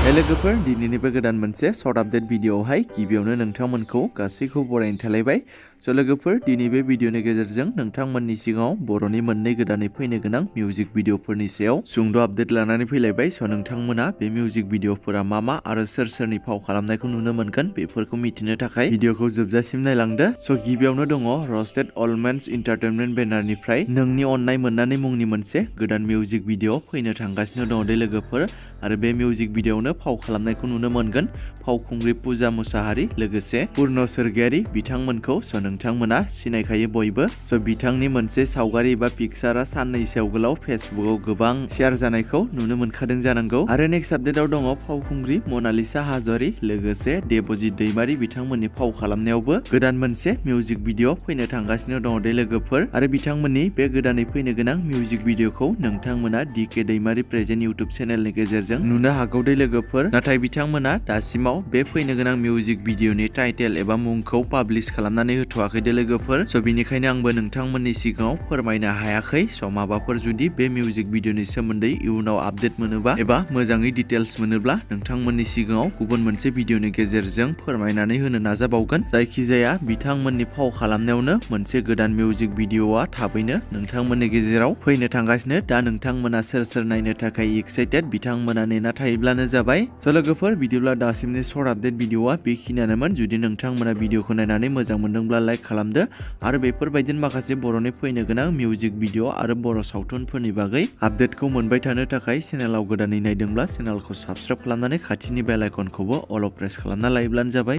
लोगोफोर दिनैनिबो गोदान मोनसे सर्ट आपडेट भिडिअआवहाय गिबियावनो नोंथांमोनखौ गासैखौ बरायनो थालायबाय। स' लोगोफोर दिनै बे भिडिअनि गेजेरजों नोंथांमोननि सिगाङाव बर'नि मोननै गोदानै फैनो गोनां मिउजिक भिडिअफोरनि सायाव सुंद' आपडेट लानानै फैलायबाय। स' नोंथांमोना बे मिउजिक भिडिअफोरा मा आरो सोरनि फाव खालामनायखौ नुनो मोनगोन बेफोरखौ मिथिनो थाखाय भिडिअखौ जोबजासिम नायलांदो। स' गिबियावनो दङ रस्टेड अलमेन्स एन्टारटेनमेन्ट बेनारनिफ्राय नोंनि अननाय मोननानै मुंनि मोनसे गोदान मिउजिक भिडिअ फैनो थांगासिनो दङ दे लोगोफोर। आरो बे मिउजिक भिडिअआवनो फाव खालामनायखौ नुनो मोनगोन फावखुंग्रि पूजा मुसाहारी लोगोसे पुर्ण स्वर्गियारी बिथांमोनखौ। स' नोंथांमोना सिनायखायो बयबो। स' बिथांनि मोनसे सावगारि एबा पिक्सारा साननैसो आगोलाव फेसबुकआव गोबां शेयार जानायखौ नुनो मोनखादों जानांगौ। आरो नेक्स्ट आपडेटआव दङ फावखुंग्रि मनालिसा हाज'वारी लोगोसे देबजित दैमारी बिथांमोननि फाव खालामनायावबो गोदान मोनसे मिउजिक भिडिअ फैनो थांगासिनो दङ दे लोगोफोर। आरो बिथांमोननि बे गोदानै फैनो गोनां मिउजिक भिडिअखौ नोंथांमोना DK दैमारी प्रेजेन्ट इउटुब चेनेलनि गेजेरजों नुनो हागौ दे लोगोफोर। नाथाय बिथांमोना दासिमाव बे फैनो गोनां मिउजिक भिडिअनि टाइटेल एबा मुंखौ पाब्लिश खालामनानै होथ'वाखै दे लोगोफोर। स' बिनिखायनो आंबो नोंथांमोननि सिगाङाव फोरमायनो हायाखै। स' माबाफोर जुदि बे मिउजिक भिडिअनि सोमोन्दै इयुनाव आपडेट मोनोबा एबा मोजाङै डिटेल्स मोनोब्ला नोंथांमोननि सिगाङाव गुबुन मोनसे भिडिअनि गेजेरजों फोरमायनानै होनो नाजाबावगोन। जायखिजाया बिथांमोननि फाव खालामनायावनो मोनसे गोदान मिउजिक भिडिअआ थाबैनो नोंथांमोननि गेजेराव फैनो थांगासिनो। दा नोंथांमोना सोर नायनो थाखाय एक्साइटेड बिथांमोना नेना थायोब्लानो जाबाय। स' लोगोफोर बिदिब्ला दासिमनि सर्ट आपडेट भिडिअआ बेखिनियानोमोन। जुदि नोंथांमोना भिडिअखौ नायनानै मोजां मोनदोंब्ला लाइक खालामदो। आरो बेफोरबायदिनो माखासे बर'नि फैनो गोनां मिउजिक भिडिअ आरो बर' सावथुनफोरनि बागै आपडेटखौ मोनबाय थानो थाखाय चेनेलाव गोदानै नायदोंब्ला चेनेलखौ साबस्क्राइब खालामनानै खाथिनि बेल आइकनखौबो अल प्रेस खालामना लायोब्लानो जाबाय।